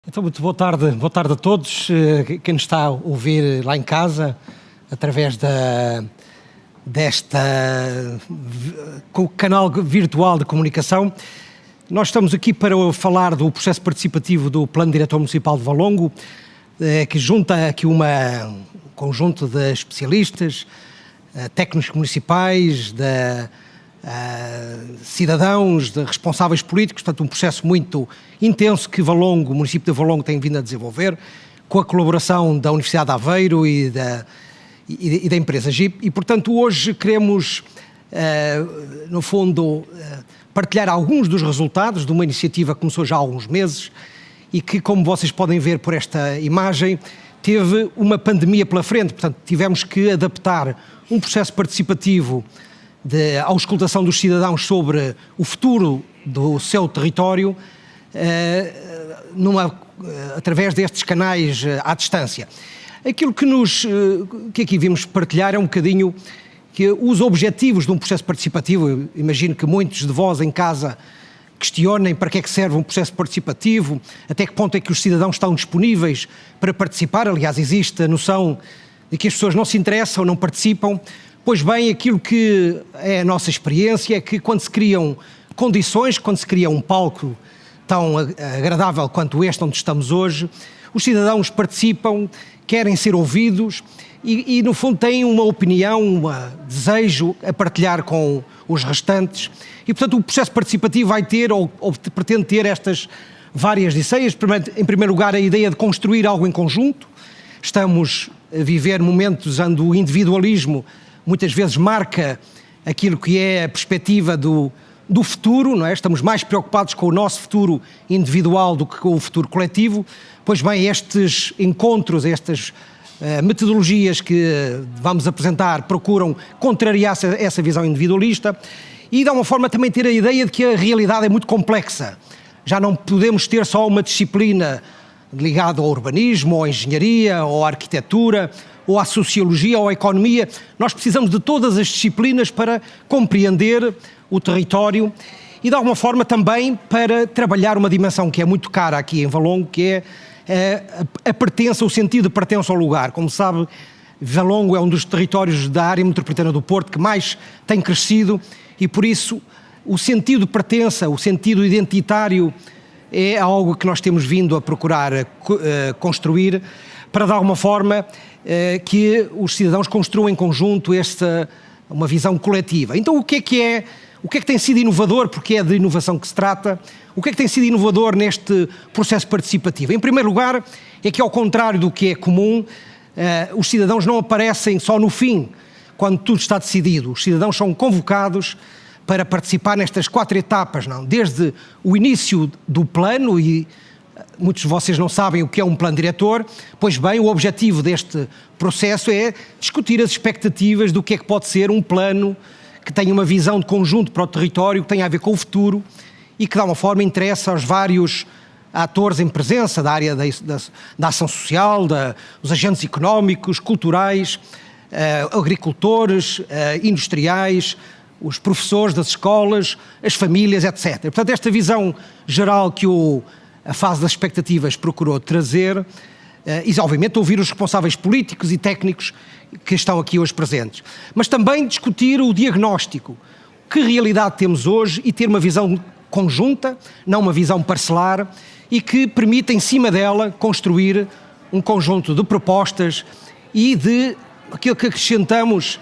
Então, muito boa tarde a todos, quem nos está a ouvir lá em casa, através com o canal virtual de comunicação. Nós estamos aqui para falar do processo participativo do Plano Diretor Municipal de Valongo, que junta aqui um conjunto de especialistas, técnicos municipais, cidadãos, de responsáveis políticos, portanto um processo muito intenso que o município de Valongo tem vindo a desenvolver, com a colaboração da Universidade de Aveiro e da empresa GIP, e portanto hoje queremos, no fundo, partilhar alguns dos resultados de uma iniciativa que começou já há alguns meses e que, como vocês podem ver por esta imagem, teve uma pandemia pela frente, portanto tivemos que adaptar um processo participativo à auscultação dos cidadãos sobre o futuro do seu território, através destes canais à distância. Aquilo que aqui vimos partilhar é um bocadinho que os objetivos de um processo participativo. Eu imagino que muitos de vós em casa questionem para que é que serve um processo participativo, até que ponto é que os cidadãos estão disponíveis para participar. Aliás, existe a noção de que as pessoas não se interessam, não participam. Pois bem, aquilo que é a nossa experiência é que quando se criam condições, quando se cria um palco tão agradável quanto este onde estamos hoje, os cidadãos participam, querem ser ouvidos e no fundo têm uma opinião, um desejo a partilhar com os restantes. E portanto o processo participativo vai ter, ou pretende ter, estas várias ideias. Em primeiro lugar, a ideia de construir algo em conjunto. Estamos a viver momentos onde o individualismo muitas vezes marca aquilo que é a perspectiva do futuro, não é? Estamos mais preocupados com o nosso futuro individual do que com o futuro coletivo. Pois bem, estes encontros, estas metodologias que vamos apresentar procuram contrariar essa visão individualista e, de uma forma, também ter a ideia de que a realidade é muito complexa. Já não podemos ter só uma disciplina ligada ao urbanismo, ou à engenharia, ou à arquitetura, ou à sociologia, ou à economia. Nós precisamos de todas as disciplinas para compreender o território e, de alguma forma, também para trabalhar uma dimensão que é muito cara aqui em Valongo, que é a pertença, o sentido de pertença ao lugar. Como sabe, Valongo é um dos territórios da área metropolitana do Porto que mais tem crescido e, por isso, o sentido de pertença, o sentido identitário é algo que nós temos vindo a procurar construir para, de alguma forma, que os cidadãos construam em conjunto uma visão coletiva. Então, o que é que tem sido inovador, porque é de inovação que se trata, o que é que tem sido inovador neste processo participativo? Em primeiro lugar, é que, ao contrário do que é comum, os cidadãos não aparecem só no fim, quando tudo está decidido. Os cidadãos são convocados para participar nestas 4 etapas, não? Desde o início do plano, e muitos de vocês não sabem o que é um plano diretor. Pois bem, o objetivo deste processo é discutir as expectativas do que é que pode ser um plano que tenha uma visão de conjunto para o território, que tenha a ver com o futuro e que, de alguma forma, interessa aos vários atores em presença da área da ação social, dos agentes económicos, culturais, agricultores, industriais, os professores das escolas, as famílias, etc. Portanto, esta visão geral que a fase das expectativas procurou trazer, e obviamente ouvir os responsáveis políticos e técnicos que estão aqui hoje presentes, mas também discutir o diagnóstico, que realidade temos hoje, e ter uma visão conjunta, não uma visão parcelar, e que permita, em cima dela, construir um conjunto de propostas e de aquilo que acrescentamos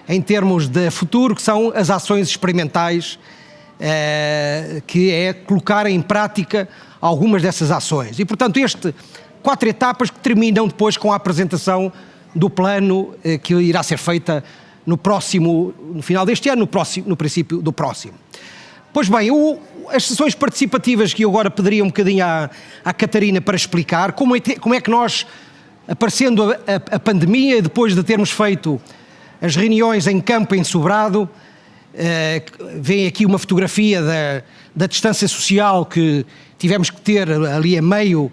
em termos de futuro, que são as ações experimentais, que é colocar em prática algumas dessas ações. E, portanto, 4 etapas que terminam depois com a apresentação do plano que irá ser feita no final deste ano, no princípio do próximo. Pois bem, as sessões participativas que eu agora pediria um bocadinho à Catarina para explicar como é que nós, aparecendo a pandemia e depois de termos feito as reuniões em campo, em Sobrado, vem aqui uma fotografia da distância social que tivemos que ter ali a meio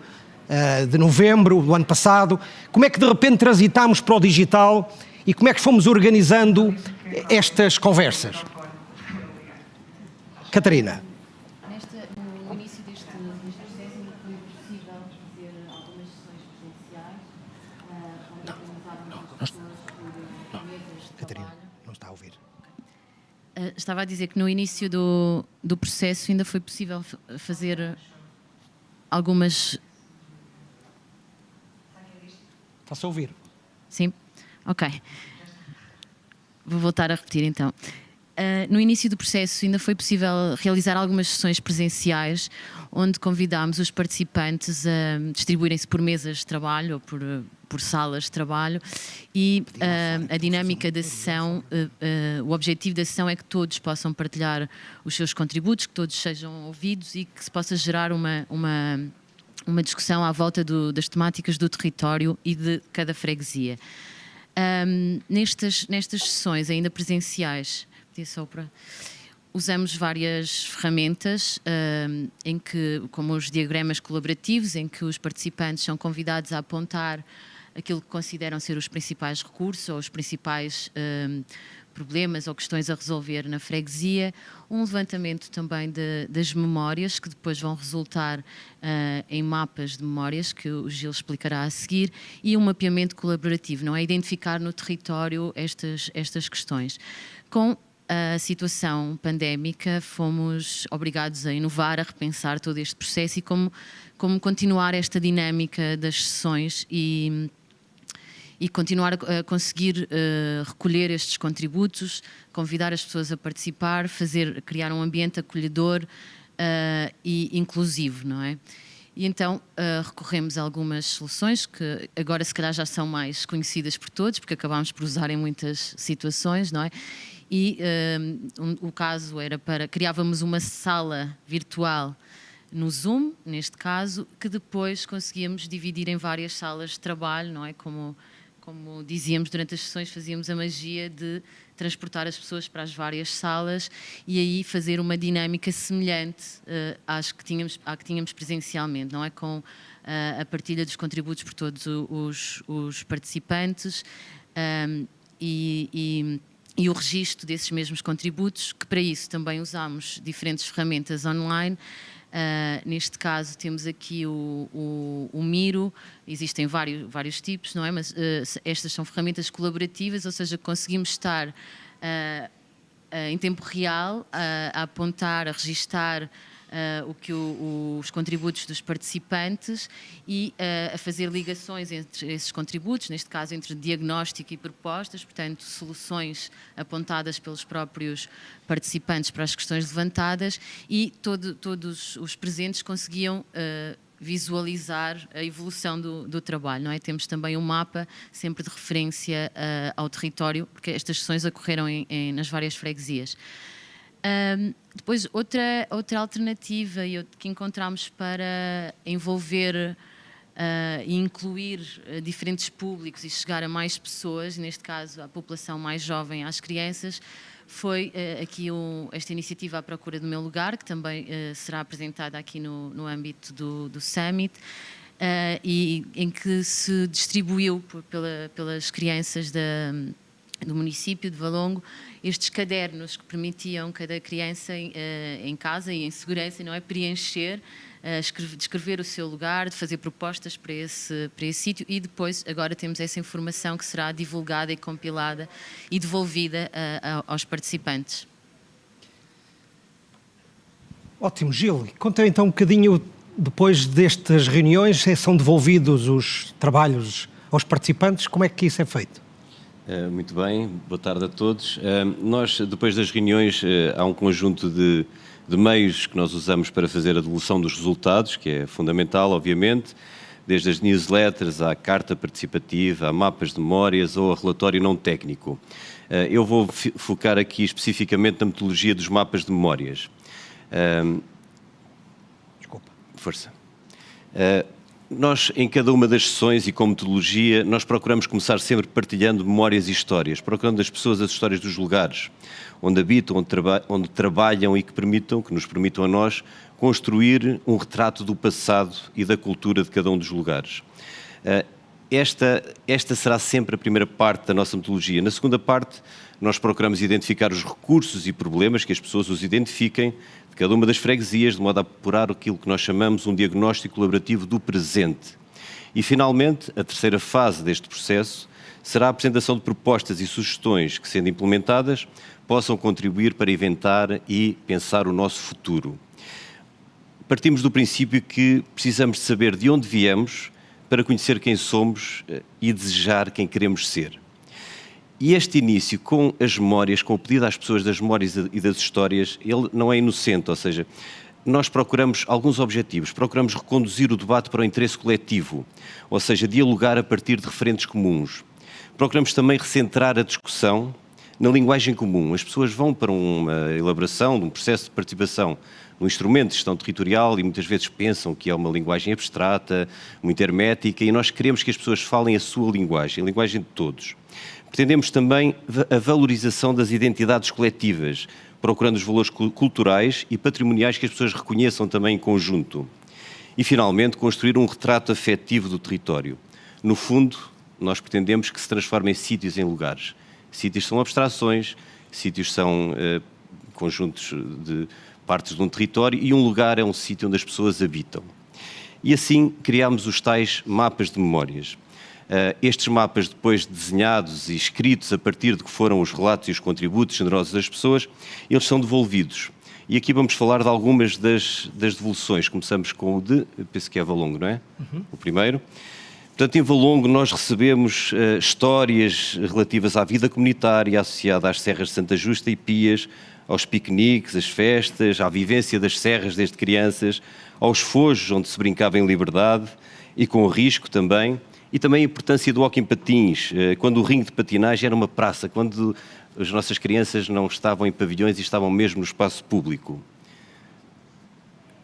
de novembro do ano passado. Como é que de repente transitámos para o digital e como é que fomos organizando estas conversas? Catarina. No início deste processo foi possível Estava a dizer que no início do processo ainda foi possível fazer algumas... Está-se a ouvir? Sim? Ok. Vou voltar a repetir então. No início do processo ainda foi possível realizar algumas sessões presenciais onde convidámos os participantes a distribuírem-se por mesas de trabalho ou por salas de trabalho e a dinâmica da sessão, o objetivo da sessão é que todos possam partilhar os seus contributos, que todos sejam ouvidos e que se possa gerar uma discussão à volta das temáticas do território e de cada freguesia. Nestas sessões ainda presenciais, usamos várias ferramentas em que, como os diagramas colaborativos, em que os participantes são convidados a apontar aquilo que consideram ser os principais recursos ou os principais problemas ou questões a resolver na freguesia, um levantamento também das memórias, que depois vão resultar em mapas de memórias, que o Gil explicará a seguir, e um mapeamento colaborativo, não é? Identificar no território estas questões. Com a situação pandémica, fomos obrigados a inovar, a repensar todo este processo e como continuar esta dinâmica das sessões e continuar a conseguir recolher estes contributos, convidar as pessoas a participar, criar um ambiente acolhedor e inclusivo, não é? E então recorremos a algumas soluções que agora se calhar já são mais conhecidas por todos, porque acabámos por usar em muitas situações, não é? E o caso era criávamos uma sala virtual no Zoom, neste caso, que depois conseguíamos dividir em várias salas de trabalho, não é? Como dizíamos durante as sessões, fazíamos a magia de transportar as pessoas para as várias salas e aí fazer uma dinâmica semelhante à que tínhamos presencialmente, não é? Com a partilha dos contributos por todos os participantes e o registro desses mesmos contributos, que para isso também usámos diferentes ferramentas online. Neste caso temos aqui o Miro, existem vários tipos, não é? Mas estas são ferramentas colaborativas, ou seja, conseguimos estar em tempo real a apontar, a registar os contributos dos participantes e a fazer ligações entre esses contributos, neste caso entre diagnóstico e propostas, portanto soluções apontadas pelos próprios participantes para as questões levantadas e todos os presentes conseguiam visualizar a evolução do trabalho, não é? Temos também um mapa sempre de referência ao território, porque estas sessões ocorreram nas várias freguesias. Depois, outra alternativa que encontramos para envolver e incluir diferentes públicos e chegar a mais pessoas, neste caso a população mais jovem, às crianças, foi aqui esta iniciativa À Procura do Meu Lugar, que também será apresentada aqui no âmbito do Summit, e em que se distribuiu pelas crianças do município de Valongo estes cadernos que permitiam cada criança em casa e em segurança, não é, preencher, descrever o seu lugar, de fazer propostas para esse sítio e depois agora temos essa informação que será divulgada e compilada e devolvida aos participantes. Ótimo, Gil. Conta então um bocadinho, depois destas reuniões, são devolvidos os trabalhos aos participantes, como é que isso é feito? Muito bem, boa tarde a todos. Nós, depois das reuniões, há um conjunto de meios que nós usamos para fazer a devolução dos resultados, que é fundamental, obviamente, desde as newsletters à carta participativa, a mapas de memórias ou a relatório não técnico. Eu vou focar aqui especificamente na metodologia dos mapas de memórias. Desculpa. Força. Nós, em cada uma das sessões e com metodologia, nós procuramos começar sempre partilhando memórias e histórias, procurando das pessoas as histórias dos lugares, onde habitam, onde trabalham e que nos permitam a nós construir um retrato do passado e da cultura de cada um dos lugares. Esta será sempre a primeira parte da nossa metodologia. Na segunda parte, nós procuramos identificar os recursos e problemas que as pessoas os identifiquem de cada uma das freguesias, de modo a apurar aquilo que nós chamamos um diagnóstico colaborativo do presente. E, finalmente, a terceira fase deste processo será a apresentação de propostas e sugestões que, sendo implementadas, possam contribuir para inventar e pensar o nosso futuro. Partimos do princípio que precisamos de saber de onde viemos para conhecer quem somos e desejar quem queremos ser. E este início com as memórias, com o pedido às pessoas das memórias e das histórias, ele não é inocente, ou seja, nós procuramos alguns objetivos, procuramos reconduzir o debate para o interesse coletivo, ou seja, dialogar a partir de referentes comuns. Procuramos também recentrar a discussão na linguagem comum. As pessoas vão para uma elaboração de um processo de participação no instrumento de gestão territorial e muitas vezes pensam que é uma linguagem abstrata, muito hermética, e nós queremos que as pessoas falem a sua linguagem, a linguagem de todos. Pretendemos também a valorização das identidades coletivas, procurando os valores culturais e patrimoniais que as pessoas reconheçam também em conjunto. E, finalmente, construir um retrato afetivo do território. No fundo, nós pretendemos que se transformem sítios em lugares. Sítios são abstrações, sítios são conjuntos de partes de um território e um lugar é um sítio onde as pessoas habitam. E assim criámos os tais mapas de memórias. Estes mapas, depois desenhados e escritos a partir de que foram os relatos e os contributos generosos das pessoas, eles são devolvidos. E aqui vamos falar de algumas das devoluções. Começamos com o de, penso que é Valongo, não é? O primeiro. Portanto, em Valongo nós recebemos histórias relativas à vida comunitária associada às serras de Santa Justa e Pias, aos piqueniques, às festas, à vivência das serras desde crianças, aos fojos onde se brincava em liberdade e com o risco também, e também a importância do hóquei em patins, quando o ringue de patinagem era uma praça, quando as nossas crianças não estavam em pavilhões e estavam mesmo no espaço público.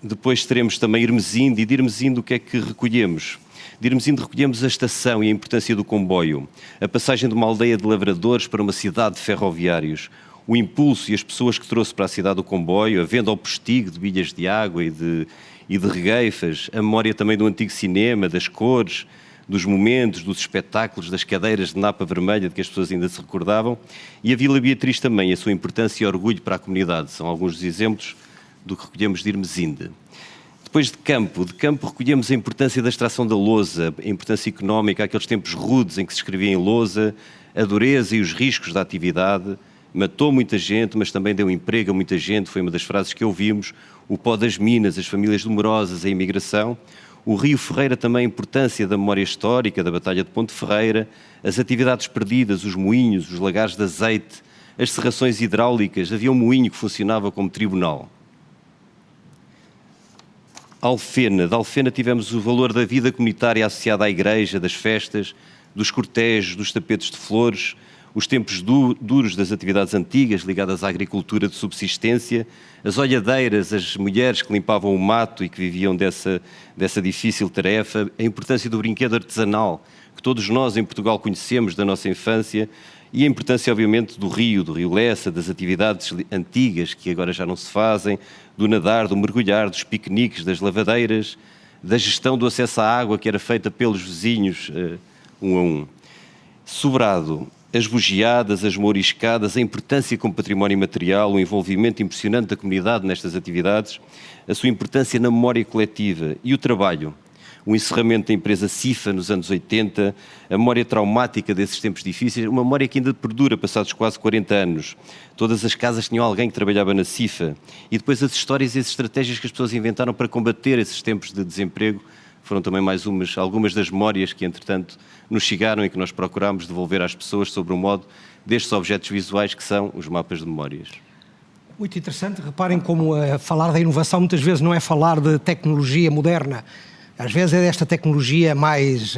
Depois teremos também Irmesinde, e de Irmesinde o que é que recolhemos? De Irmesinde recolhemos a estação e a importância do comboio, a passagem de uma aldeia de lavradores para uma cidade de ferroviários, o impulso e as pessoas que trouxe para a cidade o comboio, a venda ao postigo de bilhas de água e de regueifas, a memória também do antigo cinema, das cores, dos momentos, dos espetáculos, das cadeiras de napa vermelha de que as pessoas ainda se recordavam, e a Vila Beatriz também, a sua importância e orgulho para a comunidade. São alguns dos exemplos do que recolhemos de Irmesinde. Depois de campo recolhemos a importância da extração da lousa, a importância económica, aqueles tempos rudes em que se escrevia em lousa, a dureza e os riscos da atividade. Matou muita gente, mas também deu emprego a muita gente, foi uma das frases que ouvimos. O pó das minas, as famílias numerosas, a imigração. O Rio Ferreira também a importância da memória histórica, da Batalha de Ponte Ferreira, as atividades perdidas, os moinhos, os lagares de azeite, as serrações hidráulicas, havia um moinho que funcionava como tribunal. Alfena. De Alfena tivemos o valor da vida comunitária associada à igreja, das festas, dos cortejos, dos tapetes de flores, os tempos duros das atividades antigas ligadas à agricultura de subsistência, as olhadeiras, as mulheres que limpavam o mato e que viviam dessa difícil tarefa, a importância do brinquedo artesanal, que todos nós em Portugal conhecemos da nossa infância, e a importância, obviamente, do rio Lessa, das atividades antigas que agora já não se fazem, do nadar, do mergulhar, dos piqueniques, das lavadeiras, da gestão do acesso à água que era feita pelos vizinhos, um a um. Sobrado, as bugiadas, as mouriscadas, a importância como património imaterial, o envolvimento impressionante da comunidade nestas atividades, a sua importância na memória coletiva e o trabalho. O encerramento da empresa CIFA nos anos 80, a memória traumática desses tempos difíceis, uma memória que ainda perdura passados quase 40 anos. Todas as casas tinham alguém que trabalhava na CIFA. E depois as histórias e as estratégias que as pessoas inventaram para combater esses tempos de desemprego foram também mais algumas das memórias que, entretanto, nos chegaram e que nós procurámos devolver às pessoas sobre o modo destes objetos visuais que são os mapas de memórias. Muito interessante. Reparem como falar da inovação muitas vezes não é falar de tecnologia moderna. Às vezes é desta tecnologia mais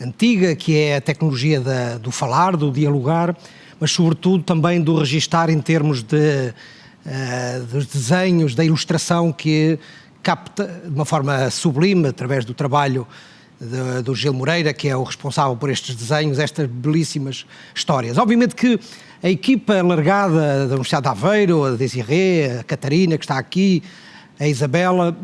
antiga, que é a tecnologia do falar, do dialogar, mas sobretudo também do registar em termos dos desenhos, da ilustração que capta de uma forma sublime, através do trabalho do Gil Moreira, que é o responsável por estes desenhos, estas belíssimas histórias. Obviamente que a equipa largada da Universidade de Aveiro, a Desirê, a Catarina, que está aqui, a Isabela,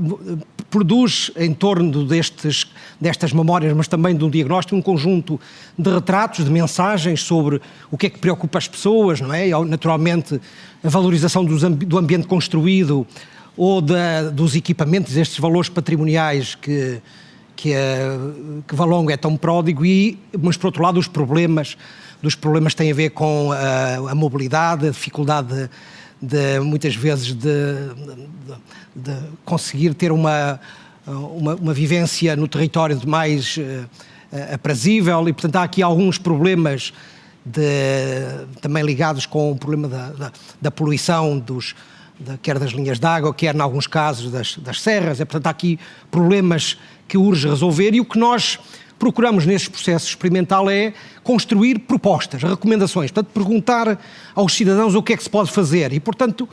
produz em torno destas memórias, mas também de um diagnóstico, um conjunto de retratos, de mensagens sobre o que é que preocupa as pessoas, não é? E, naturalmente, a valorização do ambiente construído ou dos equipamentos, estes valores patrimoniais que que Valongo é tão pródigo, mas por outro lado os problemas têm a ver com a mobilidade, a dificuldade muitas vezes de conseguir ter uma vivência no território de mais aprazível, e portanto há aqui alguns problemas também ligados com o problema da poluição quer das linhas de água, quer, em alguns casos, das serras. Portanto, há aqui problemas que urge resolver, e o que nós procuramos neste processo experimental é construir propostas, recomendações, portanto, perguntar aos cidadãos o que é que se pode fazer. E, portanto,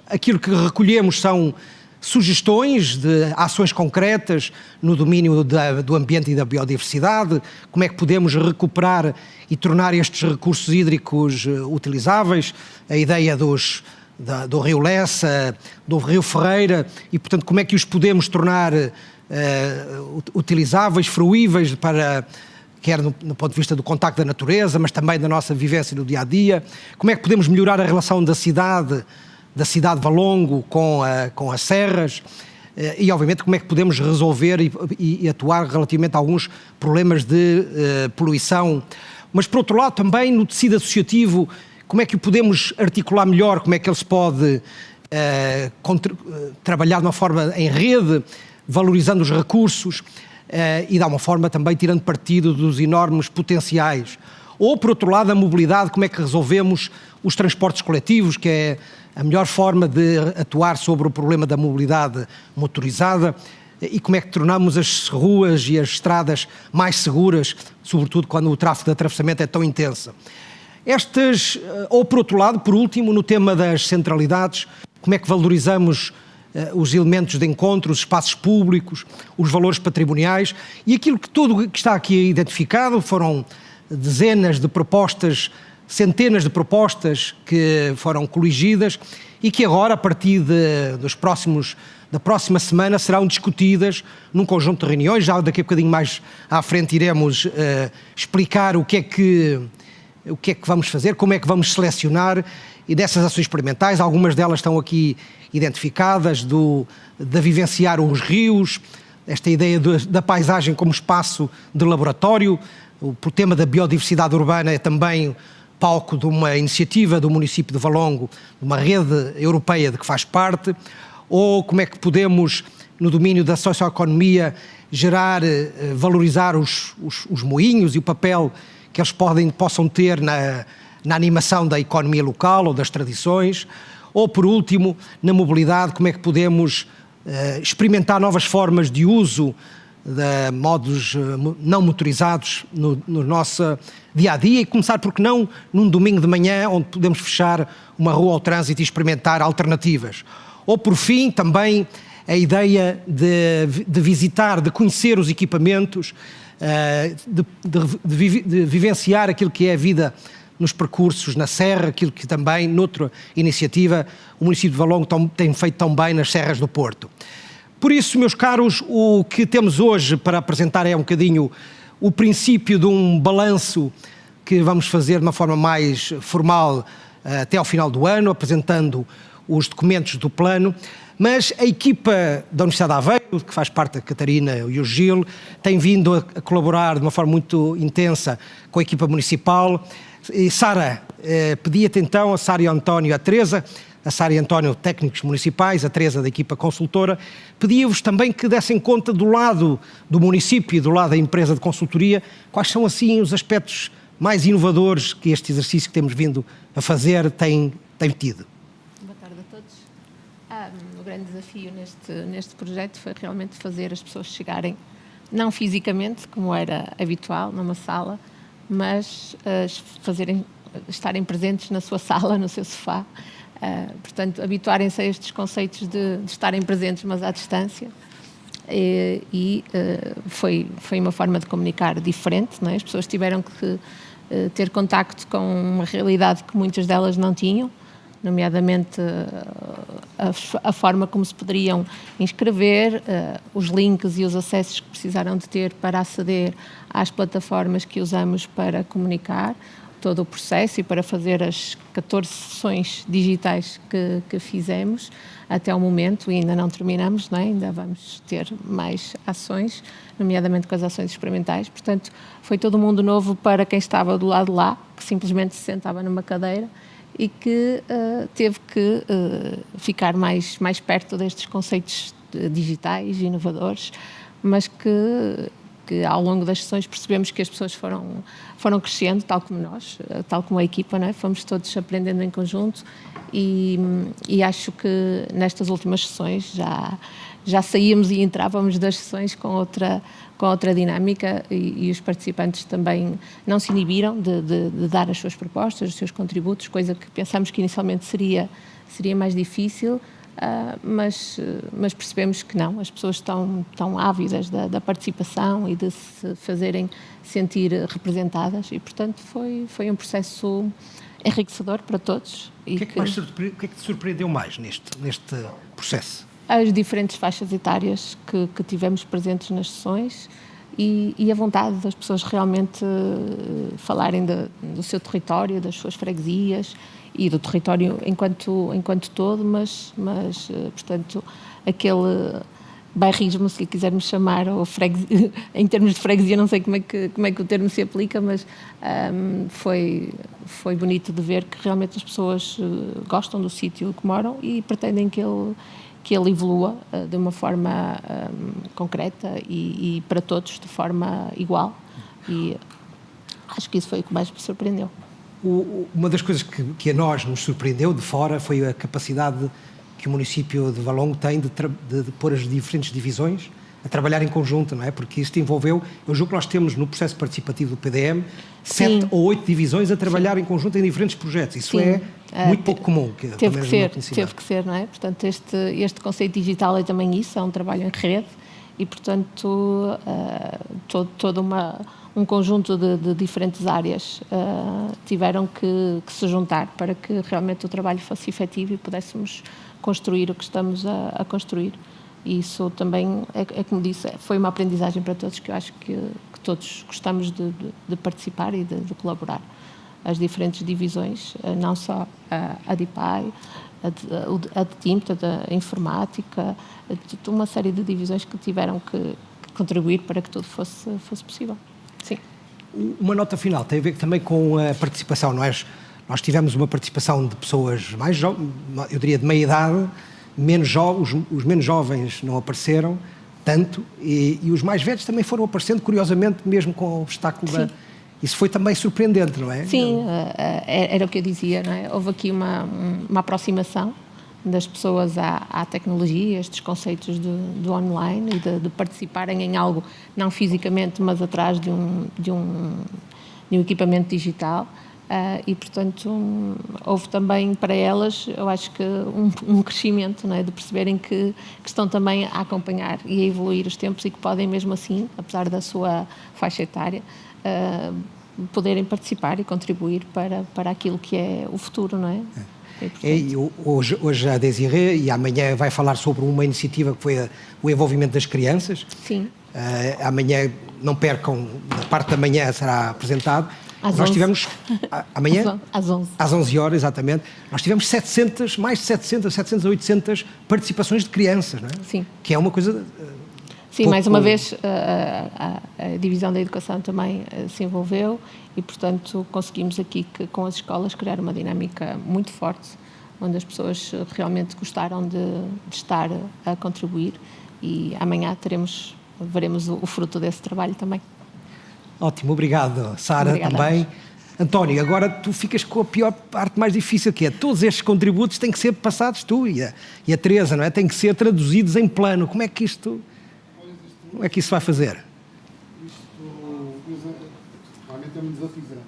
aquilo que recolhemos são sugestões de ações concretas no domínio do ambiente e da biodiversidade, como é que podemos recuperar e tornar estes recursos hídricos utilizáveis, a ideia do Rio Lessa, do Rio Ferreira, e, portanto, como é que os podemos tornar utilizáveis, fruíveis, quer no ponto de vista do contacto da natureza, mas também da nossa vivência no dia-a-dia, como é que podemos melhorar a relação da cidade de Valongo com as serras, e, obviamente, como é que podemos resolver e atuar relativamente a alguns problemas de poluição. Mas, por outro lado, também no tecido associativo, como é que o podemos articular melhor, como é que ele se pode trabalhar de uma forma em rede, valorizando os recursos e, de alguma forma, também tirando partido dos enormes potenciais. Ou, por outro lado, a mobilidade, como é que resolvemos os transportes coletivos, que é a melhor forma de atuar sobre o problema da mobilidade motorizada, e como é que tornamos as ruas e as estradas mais seguras, sobretudo quando o tráfego de atravessamento é tão intenso. Ou por outro lado, por último, no tema das centralidades, como é que valorizamos os elementos de encontro, os espaços públicos, os valores patrimoniais, e aquilo que tudo que está aqui identificado foram dezenas de propostas, centenas de propostas que foram coligidas e que agora, a partir da próxima semana, serão discutidas num conjunto de reuniões. Já daqui a bocadinho mais à frente iremos explicar o que é que vamos fazer, como é que vamos selecionar, e dessas ações experimentais, algumas delas estão aqui identificadas, de vivenciar os rios, esta ideia da paisagem como espaço de laboratório. O tema da biodiversidade urbana é também palco de uma iniciativa do município de Valongo, uma rede europeia de que faz parte. Ou como é que podemos, no domínio da socioeconomia, valorizar os moinhos e o papel que eles possam ter na animação da economia local ou das tradições. Ou, por último, na mobilidade, como é que podemos experimentar novas formas de uso de modos não motorizados no nosso dia-a-dia, e começar, porque não, num domingo de manhã, onde podemos fechar uma rua ao trânsito e experimentar alternativas. Ou, por fim, também a ideia de visitar, de conhecer os equipamentos, de vivenciar aquilo que é a vida nos percursos na serra, aquilo que também, noutra iniciativa, o município de Valongo tem feito tão bem nas serras do Porto. Por isso, meus caros, o que temos hoje para apresentar é um bocadinho o princípio de um balanço que vamos fazer de uma forma mais formal até ao final do ano, apresentando os documentos do plano. Mas a equipa da Universidade de Aveiro, que faz parte da Catarina e o Gil, tem vindo a colaborar de uma forma muito intensa com a equipa municipal. E Sara, pedia-te então, a Sara e ao António e a Teresa, a Sara e António, técnicos municipais, a Teresa da equipa consultora, pedia-vos também que dessem conta do lado do município e do lado da empresa de consultoria, quais são assim os aspectos mais inovadores que este exercício que temos vindo a fazer tem tido. Boa tarde a todos. O grande desafio neste projeto foi realmente fazer as pessoas chegarem, não fisicamente, como era habitual, numa sala, mas estarem presentes na sua sala, no seu sofá. Portanto, habituarem-se a estes conceitos de estarem presentes, mas à distância. Foi uma forma de comunicar diferente, não é? As pessoas tiveram que ter contacto com uma realidade que muitas delas não tinham, nomeadamente a forma como se poderiam inscrever, os links e os acessos que precisaram de ter para aceder às plataformas que usamos para comunicar, todo o processo e para fazer as 14 sessões digitais que fizemos até o momento, e ainda não terminamos, não é? Ainda vamos ter mais ações, nomeadamente com as ações experimentais. Portanto, foi todo um mundo novo para quem estava do lado de lá, que simplesmente se sentava numa cadeira e que teve que ficar mais perto destes conceitos digitais, inovadores, mas que ao longo das sessões percebemos que as pessoas foram crescendo, tal como nós, tal como a equipa, não é? Fomos todos aprendendo em conjunto e acho que nestas últimas sessões já saíamos e entrávamos das sessões com outra dinâmica e os participantes também não se inibiram de dar as suas propostas, os seus contributos, coisa que pensámos que inicialmente seria mais difícil, mas percebemos que não, as pessoas estão ávidas da participação e de se fazerem sentir representadas e, portanto, foi um processo enriquecedor para todos. O que é que te surpreendeu mais neste processo? As diferentes faixas etárias que tivemos presentes nas sessões e a vontade das pessoas realmente falarem do seu território, das suas freguesias e do território enquanto todo, mas portanto, aquele bairrismo, se lhe quisermos chamar, ou em termos de freguesia, não sei como é que o termo se aplica, mas foi bonito de ver que realmente as pessoas gostam do sítio que moram e pretendem que ele evolua de uma forma concreta e para todos de forma igual, e acho que isso foi o que mais me surpreendeu. Uma das coisas que a nós nos surpreendeu de fora foi a capacidade que o município de Valongo tem de pôr as diferentes divisões a trabalhar em conjunto, não é? Porque isto envolveu, eu julgo que nós temos no processo participativo do PDM 7 ou 8 divisões a trabalhar em conjunto em diferentes projetos. Isso é muito pouco comum. Teve que ser, não é? Portanto, este conceito digital é também isso, é um trabalho em rede e, portanto, todo um conjunto de diferentes áreas tiveram que se juntar para que realmente o trabalho fosse efetivo e pudéssemos construir o que estamos a construir. E isso também, como disse, foi uma aprendizagem para todos, que eu acho que todos gostamos de participar e de colaborar. As diferentes divisões, não só a DIPAI, a de TIM, a informática, uma série de divisões que tiveram que contribuir para que tudo fosse possível. Sim. Uma nota final tem a ver também com a participação, não é? Nós tivemos uma participação de pessoas mais jovens, eu diria de meia idade, os menos jovens não apareceram tanto e os mais velhos também foram aparecendo, curiosamente, mesmo com o obstáculo da... Isso foi também surpreendente, não é? Sim, era o que eu dizia, não é? Houve aqui uma aproximação das pessoas à tecnologia, estes conceitos do online e de participarem em algo, não fisicamente, mas atrás de um equipamento digital. E, portanto, houve também para elas, eu acho que um crescimento, não é? De perceberem que estão também a acompanhar e a evoluir os tempos e que podem mesmo assim, apesar da sua faixa etária, poderem participar e contribuir para aquilo que é o futuro, não é? Hoje a Desirê e amanhã vai falar sobre uma iniciativa que foi o envolvimento das crianças. Sim. Amanhã, não percam, na parte da manhã será apresentado. Às Nós 11. tivemos, amanhã? Às 11. Às 11 horas, exatamente. Nós tivemos mais de 700 a 800 participações de crianças, não é? Sim. Que é uma coisa... Sim, mais uma vez a Divisão da Educação também se envolveu e, portanto, conseguimos aqui com as escolas criar uma dinâmica muito forte, onde as pessoas realmente gostaram de estar a contribuir e amanhã veremos o fruto desse trabalho também. Ótimo, obrigado, Sara, também. António, agora tu ficas com a pior parte mais difícil, que é todos estes contributos têm que ser passados, tu e a Teresa, não é? Têm que ser traduzidos em plano. Como é que isso vai fazer? Isto realmente é um desafio grande.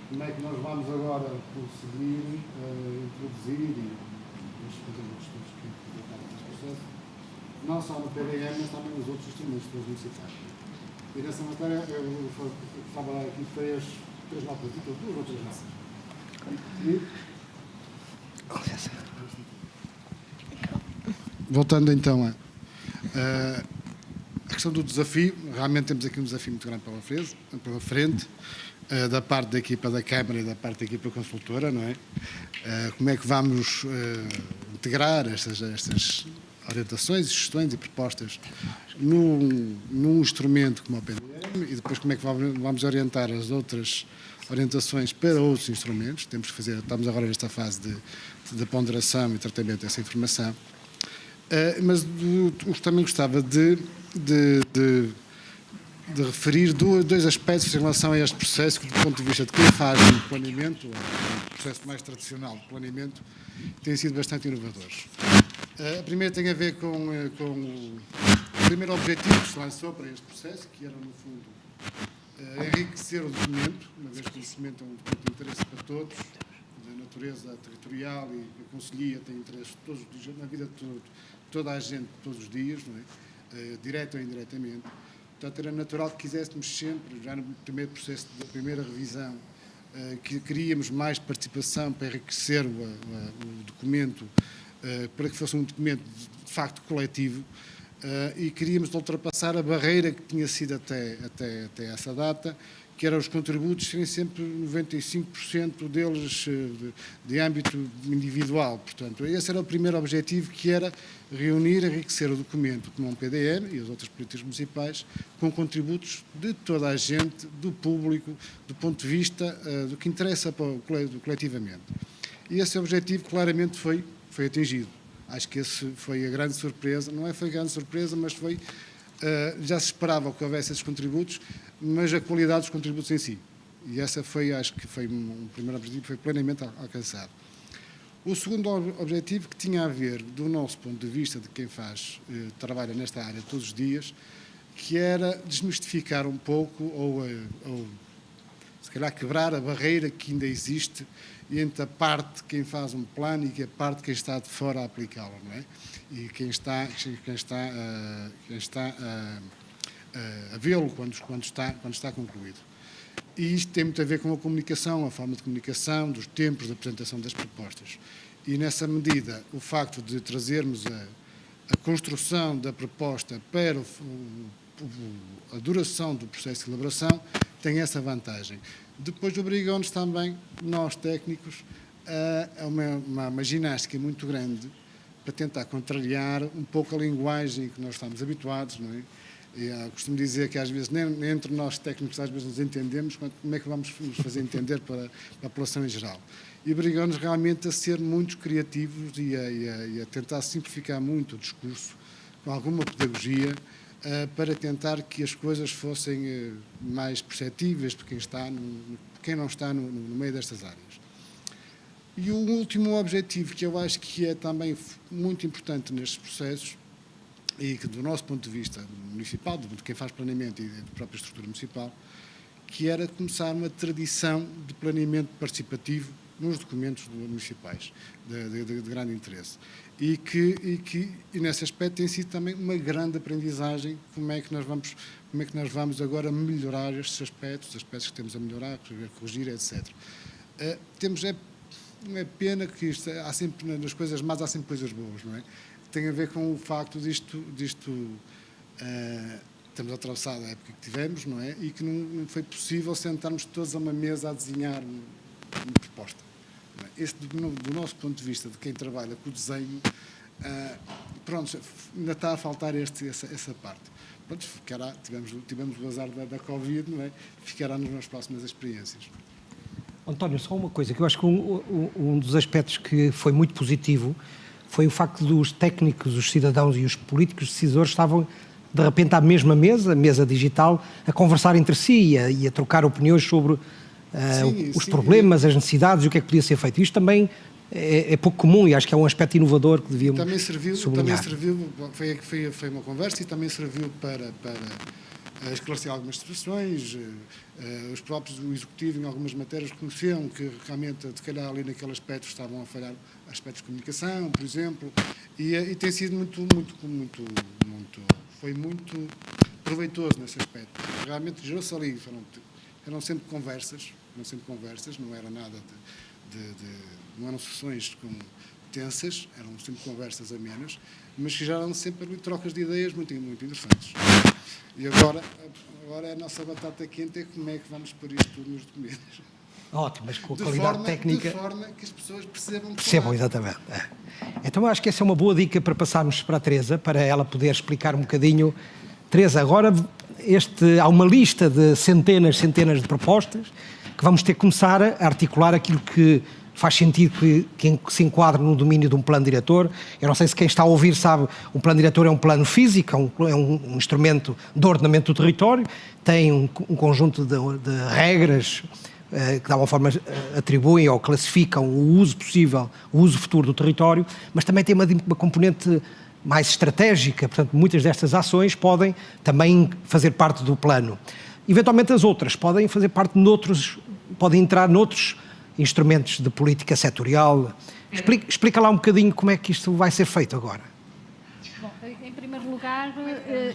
Como é que nós vamos agora conseguir introduzir os conteúdos todos que fazem parte deste processo, não só no PDM, mas também nos outros instrumentos municipais. E nessa matéria eu estava aqui três notas, duas ou três notas. Voltando então a questão do desafio, realmente temos aqui um desafio muito grande pela frente. da parte da equipa da Câmara e da parte da equipa consultora, não é? Como é que vamos integrar estas orientações, sugestões e propostas num instrumento como o PDM e depois como é que vamos orientar as outras orientações para outros instrumentos. Estamos agora nesta fase de ponderação e tratamento dessa informação. Mas também gostava de referir dois aspectos em relação a este processo, que do ponto de vista de quem faz o planeamento, o processo mais tradicional de planeamento, têm sido bastante inovadores. A primeira tem a ver com o primeiro objetivo que se lançou para este processo, que era, no fundo, enriquecer o documento, uma vez que o documento é um documento de interesse para todos, de natureza territorial, e a Conselhia tem interesse todos os dias, na vida de toda a gente, todos os dias, não é? Direto ou indiretamente. Portanto, era natural que quiséssemos sempre, já no primeiro processo da primeira revisão, que queríamos mais participação para enriquecer o documento, para que fosse um documento de facto coletivo, e queríamos ultrapassar a barreira que tinha sido até essa data, que eram os contributos serem sempre 95% deles de âmbito individual. Portanto, esse era o primeiro objetivo, que era reunir, enriquecer o documento como um PDM e as outras políticas municipais com contributos de toda a gente, do público, do ponto de vista do que interessa coletivamente. E esse objetivo claramente foi atingido. Acho que esse foi a grande surpresa. Não foi grande surpresa, mas foi... já se esperava que houvesse esses contributos, mas a qualidade dos contributos em si. E essa acho que foi um primeiro objetivo, foi plenamente alcançado. O segundo objetivo, que tinha a ver, do nosso ponto de vista, de quem trabalha nesta área todos os dias, que era desmistificar um pouco, ou se calhar quebrar a barreira que ainda existe entre a parte de quem faz um plano e a parte de quem está de fora a aplicá-lo, não é? E quem está a vê-lo quando está concluído. E isto tem muito a ver com a comunicação, a forma de comunicação, dos tempos de apresentação das propostas. E, nessa medida, o facto de trazermos a construção da proposta para a duração do processo de elaboração tem essa vantagem. Depois obriga-nos também, nós técnicos, a uma ginástica muito grande para tentar contrariar um pouco a linguagem que nós estamos habituados, não é? E, costumo dizer que às vezes nem entre nós técnicos às vezes nos entendemos, como é que vamos nos fazer entender para a população em geral. E obrigam-nos realmente a ser muito criativos e a tentar simplificar muito o discurso com alguma pedagogia, para tentar que as coisas fossem mais perceptíveis por quem não está no meio destas áreas. E o último objetivo, que eu acho que é também muito importante nestes processos, e que do nosso ponto de vista municipal, de quem faz planeamento e da própria estrutura municipal, que era começar uma tradição de planeamento participativo nos documentos municipais, de grande interesse. E nesse aspecto tem sido também uma grande aprendizagem, como é que nós vamos agora melhorar estes aspectos, os aspectos que temos a melhorar, corrigir, etc. Não é pena que há sempre, nas coisas más, há sempre coisas boas, não é? Tem a ver com o facto disto estamos a atravessar a época que tivemos, não é? E que não foi possível sentarmos todos a uma mesa a desenhar uma proposta. Não é? Esse, do nosso ponto de vista, de quem trabalha com o desenho, pronto, ainda está a faltar essa parte. Pronto, tivemos o azar da Covid, não é? Ficará nas próximas experiências. António, só uma coisa, que eu acho que um dos aspectos que foi muito positivo foi o facto dos técnicos, os cidadãos e os políticos decisores estavam, de repente, à mesma mesa digital, a conversar entre si e a trocar opiniões sobre os problemas, as necessidades e o que é que podia ser feito. Isto também é pouco comum e acho que é um aspecto inovador que devíamos sublinhar. Foi uma conversa e também serviu para esclarecer algumas situações. Os próprios, o Executivo, em algumas matérias, reconheceram que realmente, se calhar, ali naquele aspecto estavam a falhar aspectos de comunicação, por exemplo, e tem sido foi muito proveitoso nesse aspecto. Realmente gerou-se ali, eram sempre conversas, não era nada não eram sessões tensas, eram sempre conversas amenas, mas que geraram sempre ali trocas de ideias muito interessantes. E agora é a nossa batata quente, é como é que vamos pôr isto tudo nos documentos. Ótimo, mas com a qualidade técnica... De forma que as pessoas percebam... Percebam, exatamente. Então, acho que essa é uma boa dica para passarmos para a Teresa, para ela poder explicar um bocadinho. Teresa, agora há uma lista de centenas de propostas que vamos ter que começar a articular aquilo que faz sentido que se enquadre no domínio de um plano diretor. Eu não sei se quem está a ouvir sabe, um plano diretor é um plano físico, é um instrumento de ordenamento do território, tem um conjunto de regras que de alguma forma atribuem ou classificam o uso possível, o uso futuro do território, mas também tem uma componente mais estratégica, portanto muitas destas ações podem também fazer parte do plano. Eventualmente as outras podem fazer parte podem entrar noutros instrumentos de política setorial. Explica lá um bocadinho como é que isto vai ser feito agora. Bom, em primeiro lugar,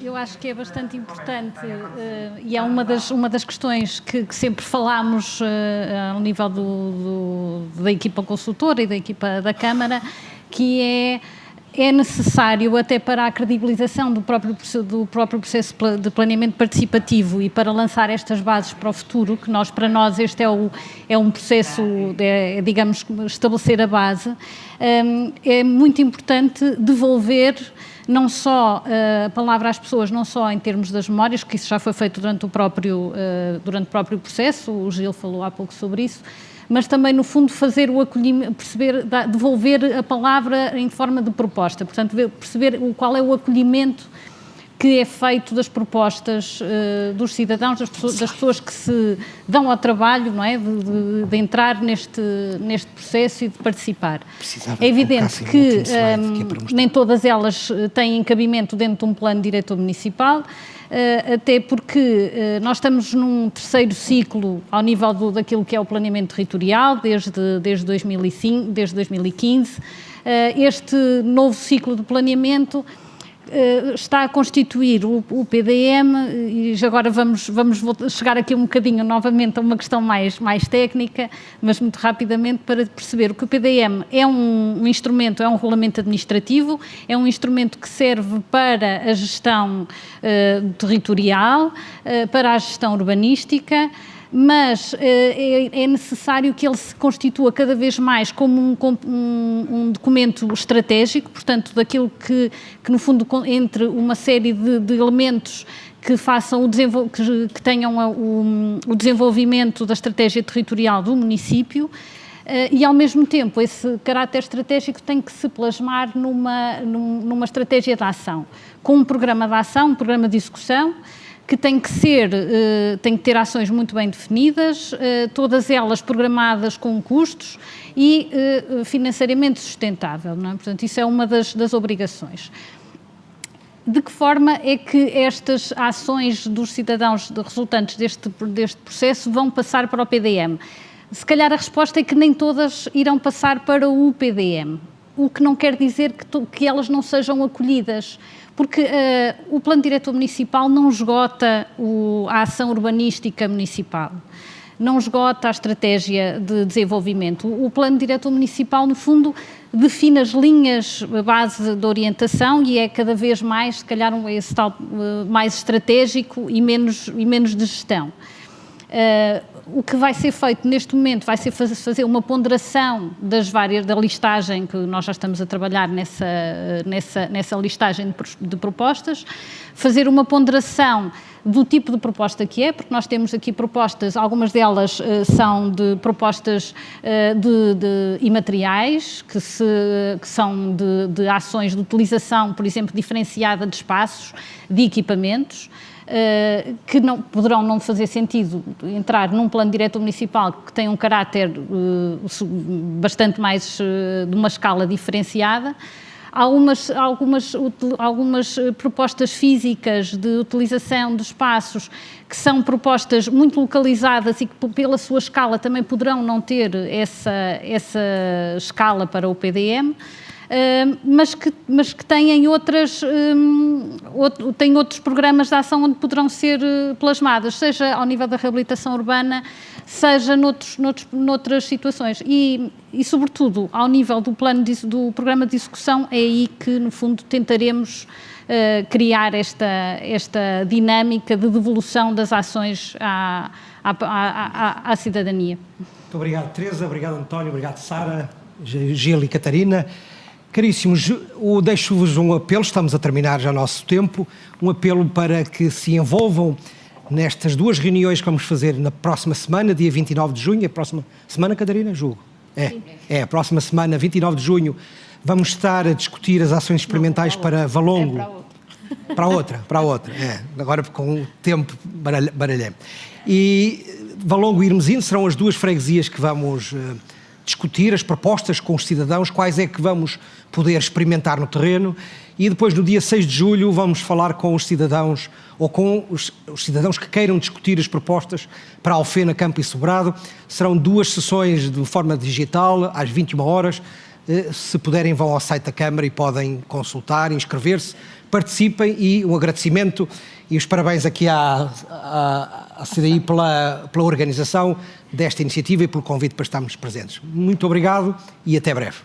eu acho que é bastante importante e é uma das questões que sempre falámos ao nível da equipa consultora e da equipa da Câmara, que é necessário, até para a credibilização do próprio processo de planeamento participativo e para lançar estas bases para o futuro, que para nós este é um processo, digamos, estabelecer a base, é muito importante devolver não só a palavra às pessoas, não só em termos das memórias, que isso já foi feito durante o próprio processo, o Gil falou há pouco sobre isso, mas também, no fundo, fazer o acolhimento, devolver a palavra em forma de proposta, portanto, perceber qual é o acolhimento que é feito das propostas dos cidadãos, das pessoas que se dão ao trabalho, não é, de entrar neste processo e de participar. É evidente que nem todas elas têm encabimento dentro de um plano diretor municipal, até porque nós estamos num terceiro ciclo ao nível daquilo que é o planeamento territorial, desde 2015. Este novo ciclo de planeamento está a constituir o PDM, e já agora vamos chegar aqui um bocadinho novamente a uma questão mais técnica, mas muito rapidamente, para perceber que o PDM é um instrumento, é um regulamento administrativo, é um instrumento que serve para a gestão territorial, para a gestão urbanística, mas é necessário que ele se constitua cada vez mais como um documento estratégico, portanto, daquilo que no fundo, entre uma série de elementos que façam que tenham o desenvolvimento da estratégia territorial do município, e, ao mesmo tempo, esse caráter estratégico tem que se plasmar numa estratégia de ação, com um programa de ação, um programa de execução, que tem que ter ações muito bem definidas, todas elas programadas com custos e financeiramente sustentável, não é? Portanto, isso é uma das obrigações. De que forma é que estas ações dos cidadãos resultantes deste processo vão passar para o PDM? Se calhar a resposta é que nem todas irão passar para o PDM, o que não quer dizer que elas não sejam acolhidas, porque o Plano Diretor Municipal não esgota a ação urbanística municipal, não esgota a estratégia de desenvolvimento. O Plano Diretor Municipal, no fundo, define as linhas base de orientação e é cada vez mais, se calhar, esse tal mais estratégico e menos de gestão. O que vai ser feito neste momento vai ser fazer uma ponderação da listagem, que nós já estamos a trabalhar nessa listagem de propostas, fazer uma ponderação do tipo de proposta que é, porque nós temos aqui propostas, algumas delas são de propostas de imateriais, que são de ações de utilização, por exemplo, diferenciada de espaços, de equipamentos, que poderão não fazer sentido entrar num plano diretor municipal que tem um caráter bastante mais de uma escala diferenciada. Algumas propostas físicas de utilização de espaços que são propostas muito localizadas e que pela sua escala também poderão não ter essa escala para o PDM, mas que têm outros programas de ação onde poderão ser plasmadas, seja ao nível da reabilitação urbana, seja noutras situações. E, sobretudo, ao nível do programa de execução, é aí que, no fundo, tentaremos criar esta dinâmica de devolução das ações à cidadania. Muito obrigado, Teresa, obrigado, António, obrigado, Sara, Gil e Catarina. Caríssimos, deixo-vos um apelo, estamos a terminar já o nosso tempo, um apelo para que se envolvam nestas 2 reuniões que vamos fazer na próxima semana, dia 29 de junho, a próxima semana, Catarina, julgo? A próxima semana, 29 de junho, vamos estar a discutir as ações experimentais para Valongo. Para outra. Agora com o tempo baralhei. E Valongo e Irmesinde serão as 2 freguesias que vamos discutir as propostas com os cidadãos, quais é que vamos poder experimentar no terreno, e depois no dia 6 de julho vamos falar com os cidadãos, ou com os cidadãos que queiram discutir as propostas para Alfena, Campo e Sobrado. Serão 2 sessões de forma digital, às 21 horas. Se puderem, vão ao site da Câmara e podem consultar, inscrever-se, participem, e um agradecimento e os parabéns aqui à CDI pela organização desta iniciativa e pelo convite para estarmos presentes. Muito obrigado e até breve.